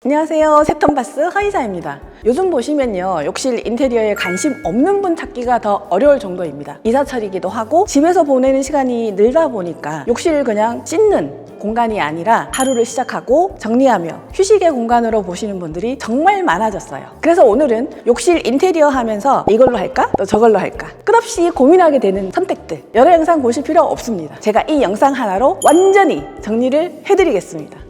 안녕하세요. 세턴바스 허이사입니다. 요즘 보시면요, 욕실 인테리어에 관심 없는 분 찾기가 더 어려울 정도입니다. 이사 처리기도 하고 집에서 보내는 시간이 늘다 보니까 욕실을 그냥 씻는 공간이 아니라 하루를 시작하고 정리하며 휴식의 공간으로 보시는 분들이 정말 많아졌어요. 그래서 오늘은 욕실 인테리어 하면서 이걸로 할까? 또 저걸로 할까? 끝없이 고민하게 되는 선택들, 여러 영상 보실 필요 없습니다. 제가 이 영상 하나로 완전히 정리를 해드리겠습니다.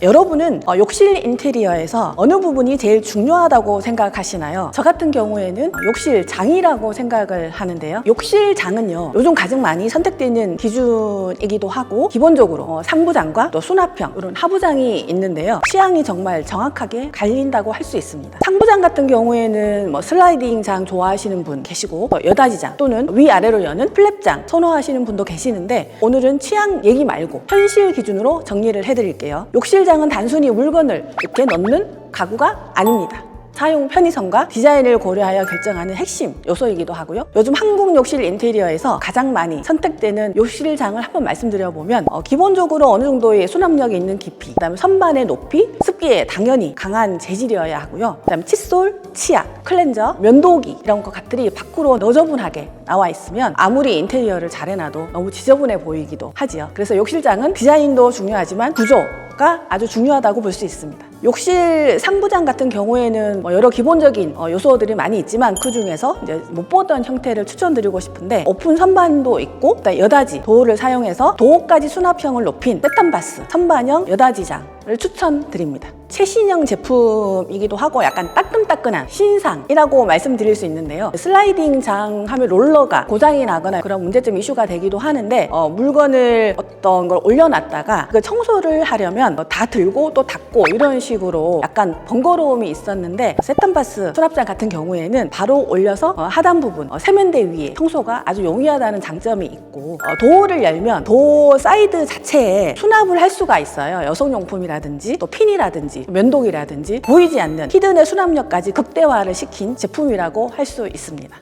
여러분은 욕실 인테리어에서 어느 부분이 제일 중요하다고 생각하시나요? 저 같은 경우에는 욕실장이라고 생각을 하는데요. 욕실장은요, 요즘 가장 많이 선택되는 기준이기도 하고, 기본적으로 상부장과 또 수납형, 이런 하부장이 있는데요. 취향이 정말 정확하게 갈린다고 할 수 있습니다. 상부장 같은 경우에는 슬라이딩 장 좋아하시는 분 계시고, 여닫이장 또는 위아래로 여는 플랩장 선호하시는 분도 계시는데, 오늘은 취향 얘기 말고 현실 기준으로 정리를 해드릴게요. 욕실장은 단순히 물건을 이렇게 넣는 가구가 아닙니다. 사용 편의성과 디자인을 고려하여 결정하는 핵심 요소이기도 하고요. 요즘 한국 욕실 인테리어에서 가장 많이 선택되는 욕실장을 한번 말씀드려보면 기본적으로 어느 정도의 수납력이 있는 깊이, 그다음에 선반의 높이, 습기에 당연히 강한 재질이어야 하고요. 그다음에 칫솔, 치약, 클렌저, 면도기 이런 것들이 밖으로 너저분하게 나와 있으면 아무리 인테리어를 잘 해놔도 너무 지저분해 보이기도 하지요. 그래서 욕실장은 디자인도 중요하지만 구조가 아주 중요하다고 볼 수 있습니다. 욕실 상부장 같은 경우에는 여러 기본적인 요소들이 많이 있지만 그 중에서 이제 못 보던 형태를 추천드리고 싶은데, 오픈 선반도 있고 여닫이 도어를 사용해서 도어까지 수납형을 높인 세턴바스 선반형 여닫이장을 추천드립니다. 최신형 제품이기도 하고 약간 따끈따끈한 신상이라고 말씀드릴 수 있는데요. 슬라이딩 장 하면 롤러가 고장이 나거나 그런 문제점 이슈가 되기도 하는데, 물건을 어떤 걸 올려놨다가 그 청소를 하려면 다 들고 또 닫고 이런 식으로 약간 번거로움이 있었는데, 세턴바스 수납장 같은 경우에는 바로 올려서 하단 부분 세면대 위에 청소가 아주 용이하다는 장점이 있고, 도어를 열면 도어 사이드 자체에 수납을 할 수가 있어요. 여성용품이라든지 또 핀이라든지 면도기라든지 보이지 않는 히든의 수납력까지 극대화를 시킨 제품이라고 할 수 있습니다.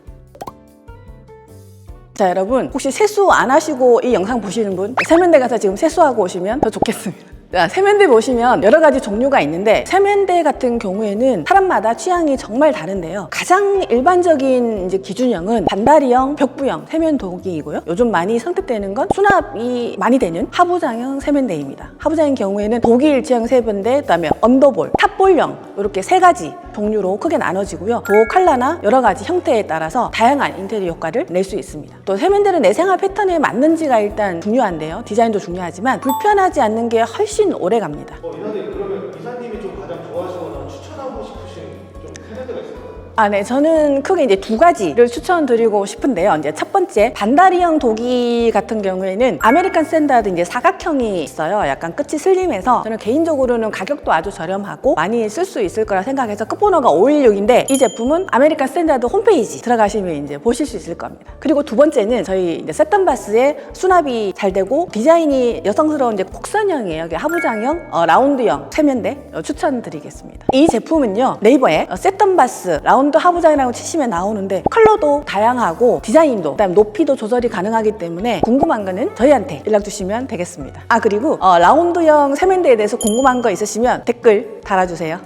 자, 여러분 혹시 세수 안 하시고 이 영상 보시는 분, 세면대 가서 지금 세수하고 오시면 더 좋겠습니다. 자, 세면대 보시면 여러 가지 종류가 있는데, 세면대 같은 경우에는 사람마다 취향이 정말 다른데요. 가장 일반적인 기준형은 반다리형, 벽부형 세면도기이고요. 요즘 많이 선택되는 건 수납이 많이 되는 하부장형 세면대입니다. 하부장의 경우에는 독일 일체형 세면대, 그다음에 언더볼, 탑볼형 이렇게 세 가지 종류로 크게 나눠지고요. 도어 컬러나 여러 가지 형태에 따라서 다양한 인테리어 효과를 낼 수 있습니다. 또 세면대는 내 생활 패턴에 맞는지가 일단 중요한데요. 디자인도 중요하지만 불편하지 않는 게 훨씬 오래 갑니다. 이사님, 그러면 이사님이 좀 가장 좋아하시거나 추천하고 싶으신 좀 세면대가 있을까요? 네, 저는 크게 두 가지를 추천드리고 싶은데요. 첫 번째, 반다리형 도기 같은 경우에는 아메리칸 스탠다드 사각형이 있어요. 약간 끝이 슬림해서 저는 개인적으로는 가격도 아주 저렴하고 많이 쓸 수 있을 거라 생각해서 끝번호가 516인데, 이 제품은 아메리칸 스탠다드 홈페이지 들어가시면 보실 수 있을 겁니다. 그리고 두 번째는 저희 세턴바스의 수납이 잘 되고 디자인이 여성스러운 곡선형이에요. 하부장형, 라운드형 세면대 추천드리겠습니다. 이 제품은요, 네이버에 세턴바스 라운드 하부장이라고 치시면 나오는데, 컬러도 다양하고 디자인도, 그다음에 높이도 조절이 가능하기 때문에 궁금한 거는 저희한테 연락 주시면 되겠습니다. 그리고 라운드형 세면대에 대해서 궁금한 거 있으시면 댓글 달아주세요.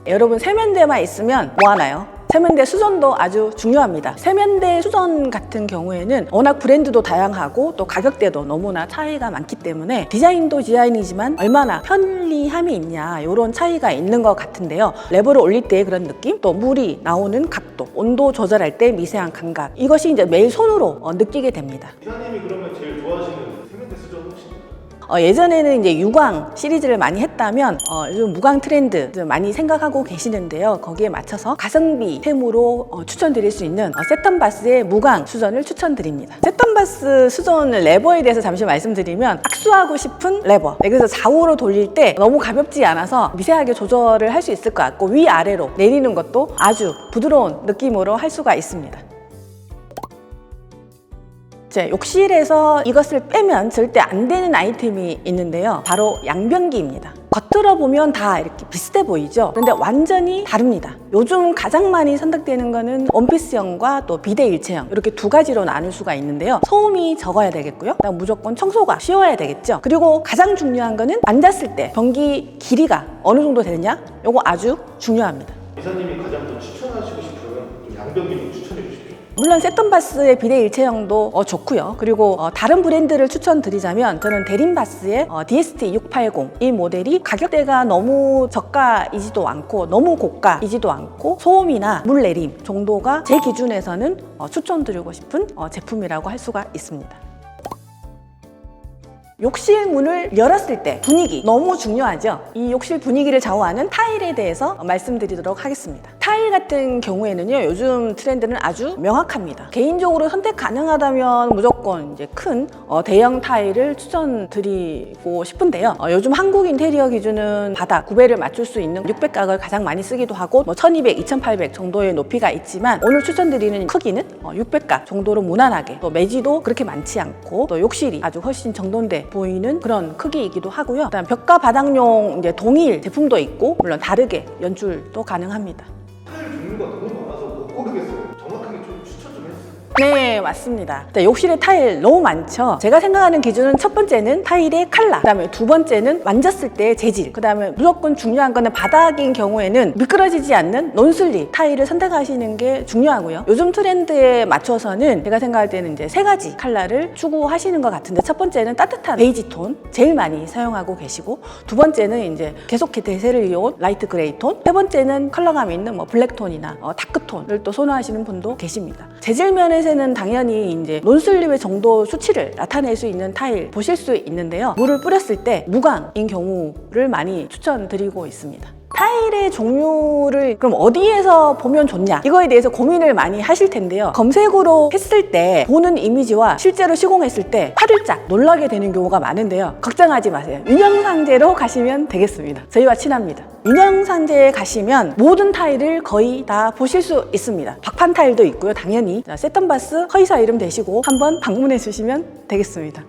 여러분, 세면대만 있으면 뭐 하나요? 세면대 수전도 아주 중요합니다. 세면대 수전 같은 경우에는 워낙 브랜드도 다양하고 또 가격대도 너무나 차이가 많기 때문에 디자인도 디자인이지만 얼마나 편리함이 있냐, 이런 차이가 있는 것 같은데요. 레버를 올릴 때 그런 느낌, 또 물이 나오는 각도, 온도 조절할 때 미세한 감각, 이것이 매일 손으로 느끼게 됩니다. 이사님이 그러면 제일 좋아하시는 세면대 수전 혹시? 예전에는 유광 시리즈를 많이 했다면 요즘 무광 트렌드 많이 생각하고 계시는데요. 거기에 맞춰서 가성비 템으로 추천드릴 수 있는 세턴바스의 무광 수전을 추천드립니다. 세턴바스 수전 레버에 대해서 잠시 말씀드리면, 악수하고 싶은 레버, 그래서 좌우로 돌릴 때 너무 가볍지 않아서 미세하게 조절을 할 수 있을 것 같고, 위아래로 내리는 것도 아주 부드러운 느낌으로 할 수가 있습니다. 욕실에서 이것을 빼면 절대 안 되는 아이템이 있는데요. 바로 양변기입니다. 겉들어 보면 다 이렇게 비슷해 보이죠? 그런데 완전히 다릅니다. 요즘 가장 많이 선택되는 거는 원피스형과 또 비대 일체형 이렇게 두 가지로 나눌 수가 있는데요. 소음이 적어야 되겠고요. 그다음 무조건 청소가 쉬워야 되겠죠. 그리고 가장 중요한 거는 앉았을 때 변기 길이가 어느 정도 되느냐? 요거 아주 중요합니다. 이사님이 가장 좀 추천하시고 싶은 좀 양변기 좀 추천해 주십시오. 물론 세턴바스의 비대 일체형도 좋고요. 그리고 다른 브랜드를 추천드리자면 저는 대림바스의 DST680 이 모델이 가격대가 너무 저가이지도 않고 너무 고가이지도 않고 소음이나 물 내림 정도가 제 기준에서는 추천드리고 싶은 제품이라고 할 수가 있습니다. 욕실 문을 열었을 때 분위기 너무 중요하죠. 이 욕실 분위기를 좌우하는 타일에 대해서 말씀드리도록 하겠습니다. 타일 같은 경우에는요, 요즘 트렌드는 아주 명확합니다. 개인적으로 선택 가능하다면 무조건 이제 큰 대형 타일을 추천드리고 싶은데요. 요즘 한국 인테리어 기준은 바닥 구배를 맞출 수 있는 600각을 가장 많이 쓰기도 하고 1200, 2800 정도의 높이가 있지만 오늘 추천드리는 크기는 600각 정도로 무난하게 또 매지도 그렇게 많지 않고 또 욕실이 아주 훨씬 정돈돼 보이는 그런 크기이기도 하고요. 그다음 벽과 바닥용 이제 동일 제품도 있고 물론 다르게 연출도 가능합니다. 타일 종류가 너무 많아서 못 고르겠어요. 정확하게 좀 추천 좀 해주세요. 네, 맞습니다. 욕실에 타일 너무 많죠. 제가 생각하는 기준은 첫 번째는 타일의 컬러, 그다음에 두 번째는 만졌을 때의 재질, 그다음에 무조건 중요한 거는 바닥인 경우에는 미끄러지지 않는 논슬립 타일을 선택하시는 게 중요하고요. 요즘 트렌드에 맞춰서는 제가 생각할 때는 이제 세 가지 컬러를 추구하시는 것 같은데 첫 번째는 따뜻한 베이지 톤 제일 많이 사용하고 계시고 두 번째는 이제 계속해 대세를 이어온 라이트 그레이 톤, 세 번째는 컬러감 있는 블랙 톤이나 다크 톤을 또 선호하시는 분도 계십니다. 재질 면에서는 당연히 이제 논슬립의 정도 수치를 나타낼 수 있는 타일 보실 수 있는데요. 물을 뿌렸을 때 무광인 경우를 많이 추천드리고 있습니다. 타일의 종류를 그럼 어디에서 보면 좋냐 이거에 대해서 고민을 많이 하실 텐데요. 검색으로 했을 때 보는 이미지와 실제로 시공했을 때 화들짝 놀라게 되는 경우가 많은데요. 걱정하지 마세요. 윤영상제로 가시면 되겠습니다. 저희와 친합니다. 윤영상제에 가시면 모든 타일을 거의 다 보실 수 있습니다. 박판 타일도 있고요. 당연히 세턴바스 허이사 이름 대시고 한번 방문해 주시면 되겠습니다.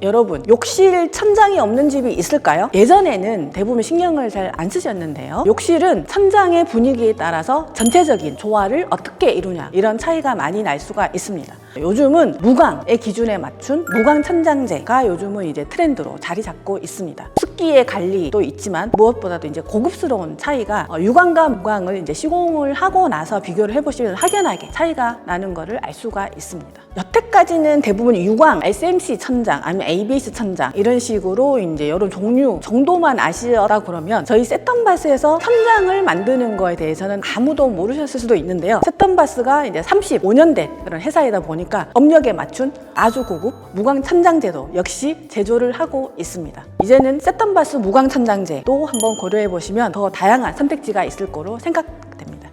여러분, 욕실 천장이 없는 집이 있을까요? 예전에는 대부분 신경을 잘 안 쓰셨는데요. 욕실은 천장의 분위기에 따라서 전체적인 조화를 어떻게 이루냐 이런 차이가 많이 날 수가 있습니다. 요즘은 무광의 기준에 맞춘 무광 천장제가 요즘은 이제 트렌드로 자리 잡고 있습니다. 습기의 관리도 있지만 무엇보다도 이제 고급스러운 차이가 유광과 무광을 이제 시공을 하고 나서 비교를 해보시면 확연하게 차이가 나는 것을 알 수가 있습니다. 여태까지는 대부분 유광, SMC 천장 아니면 ABS 천장 이런 식으로 이제 이런 종류 정도만 아시다 그러면 저희 세턴바스에서 천장을 만드는 거에 대해서는 아무도 모르셨을 수도 있는데요. 세턴바스가 이제 35년 된 그런 회사이다 보니까 업력에 맞춘 아주 고급 무광 천장제도 역시 제조를 하고 있습니다. 이제는 세턴바스 무광 천장제도 한번 고려해 보시면 더 다양한 선택지가 있을 거로 생각됩니다.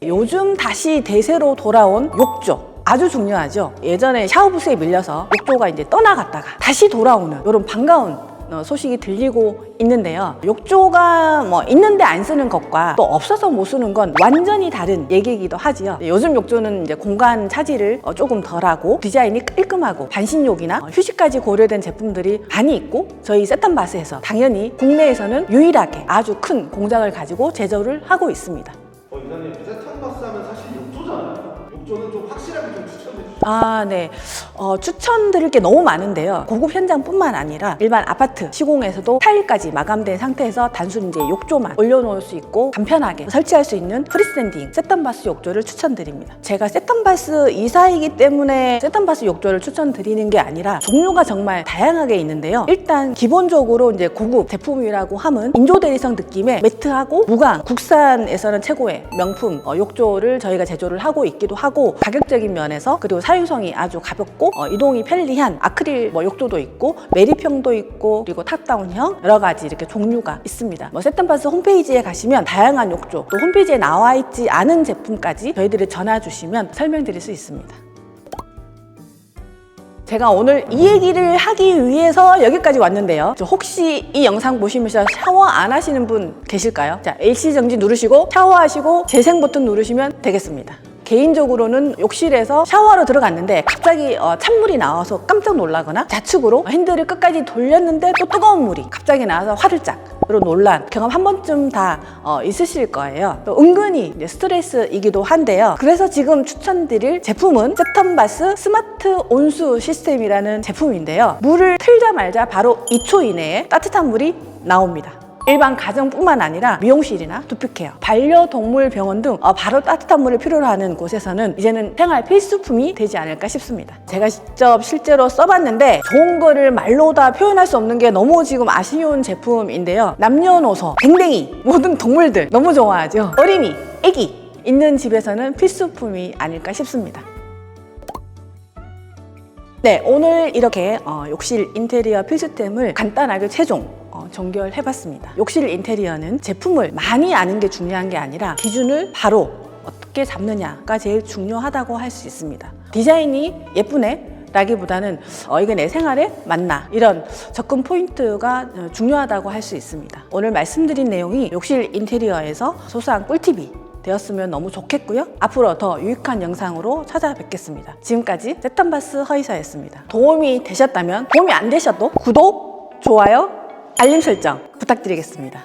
요즘 다시 대세로 돌아온 욕조 아주 중요하죠. 예전에 샤워부스에 밀려서 욕조가 이제 떠나갔다가 다시 돌아오는 이런 반가운 소식이 들리고 있는데요. 욕조가 있는데 안 쓰는 것과 또 없어서 못 쓰는 건 완전히 다른 얘기이기도 하지요. 요즘 욕조는 이제 공간 차지를 조금 덜하고 디자인이 깔끔하고 반신욕이나 휴식까지 고려된 제품들이 많이 있고 저희 세턴바스에서 당연히 국내에서는 유일하게 아주 큰 공장을 가지고 제조를 하고 있습니다. 이사님, 세턴바스 하면 사실 욕조잖아요. 욕조는 좀 확실하게 좀 추천해 주시죠. 네. 추천드릴 게 너무 많은데요. 고급 현장뿐만 아니라 일반 아파트 시공에서도 타일까지 마감된 상태에서 단순히 이제 욕조만 올려놓을 수 있고 간편하게 설치할 수 있는 프리스탠딩 세턴바스 욕조를 추천드립니다. 제가 세턴바스 이사이기 때문에 세턴바스 욕조를 추천드리는 게 아니라 종류가 정말 다양하게 있는데요. 일단 기본적으로 이제 고급 제품이라고 하면 인조대리석 느낌의 매트하고 무광 국산에서는 최고의 명품 욕조를 저희가 제조를 하고 있기도 하고 가격적인 면에서 그리고 사용성이 아주 가볍고 이동이 편리한 아크릴 욕조도 있고 매립형도 있고 그리고 탑다운형 여러 가지 이렇게 종류가 있습니다. 세턴바스 홈페이지에 가시면 다양한 욕조 또 홈페이지에 나와 있지 않은 제품까지 저희들이 전화 주시면 설명드릴 수 있습니다. 제가 오늘 이 얘기를 하기 위해서 여기까지 왔는데요. 혹시 이 영상 보시면서 샤워 안 하시는 분 계실까요? 자, 일시정지 누르시고 샤워하시고 재생 버튼 누르시면 되겠습니다. 개인적으로는 욕실에서 샤워하러 들어갔는데 갑자기 찬물이 나와서 깜짝 놀라거나 좌측으로 핸들을 끝까지 돌렸는데 또 뜨거운 물이 갑자기 나와서 화들짝으로 놀란 경험 한 번쯤 다 있으실 거예요. 또 은근히 이제 스트레스이기도 한데요. 그래서 지금 추천드릴 제품은 세턴바스 스마트 온수 시스템이라는 제품인데요. 물을 틀자마자 바로 2초 이내에 따뜻한 물이 나옵니다. 일반 가정뿐만 아니라 미용실이나 두피케어, 반려동물 병원 등 바로 따뜻한 물을 필요로 하는 곳에서는 이제는 생활 필수품이 되지 않을까 싶습니다. 제가 직접 실제로 써봤는데 좋은 거를 말로 다 표현할 수 없는 게 너무 지금 아쉬운 제품인데요. 남녀노소, 댕댕이, 모든 동물들 너무 좋아하죠. 어린이, 애기 있는 집에서는 필수품이 아닐까 싶습니다. 네, 오늘 이렇게 욕실 인테리어 필수템을 간단하게 최종 정결해봤습니다. 욕실 인테리어는 제품을 많이 아는 게 중요한 게 아니라 기준을 바로 어떻게 잡느냐가 제일 중요하다고 할 수 있습니다. 디자인이 예쁘네? 라기보다는 이게 내 생활에 맞나? 이런 접근 포인트가 중요하다고 할 수 있습니다. 오늘 말씀드린 내용이 욕실 인테리어에서 소소한 꿀팁이 되었으면 너무 좋겠고요. 앞으로 더 유익한 영상으로 찾아뵙겠습니다. 지금까지 세턴바스 허이사였습니다. 도움이 되셨다면, 도움이 안 되셔도 구독, 좋아요, 알림 설정 부탁드리겠습니다.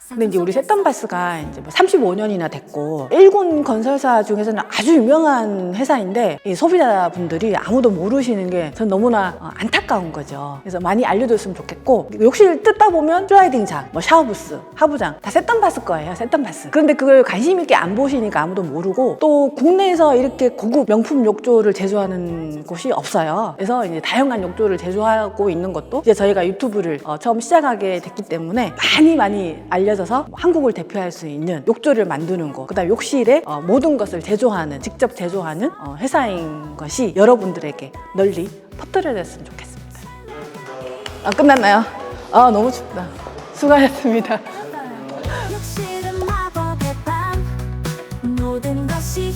근데 이제 우리 세턴바스가 이제 35년이나 됐고 일군 건설사 중에서는 아주 유명한 회사인데 이 소비자분들이 아무도 모르시는 게 전 너무나 안타까운 거죠. 그래서 많이 알려줬으면 좋겠고, 욕실 뜯다 보면 슬라이딩장, 샤워부스, 하부장 다 세턴바스 거예요. 세턴바스. 그런데 그걸 관심 있게 안 보시니까 아무도 모르고, 또 국내에서 이렇게 고급 명품 욕조를 제조하는 곳이 없어요. 그래서 이제 다양한 욕조를 제조하고 있는 것도 이제 저희가 유튜브를 처음 시작하게 됐기 때문에 많이 알려져서 한국을 대표할 수 있는 욕조를 만드는 곳, 그다음 욕실에 모든 것을 제조하는, 직접 제조하는 회사인 것이 여러분들에게 널리 퍼뜨려졌으면 좋겠습니다. 끝났나요? 너무 춥다. 수고하셨습니다. 욕실은 마법의 방 모든 것이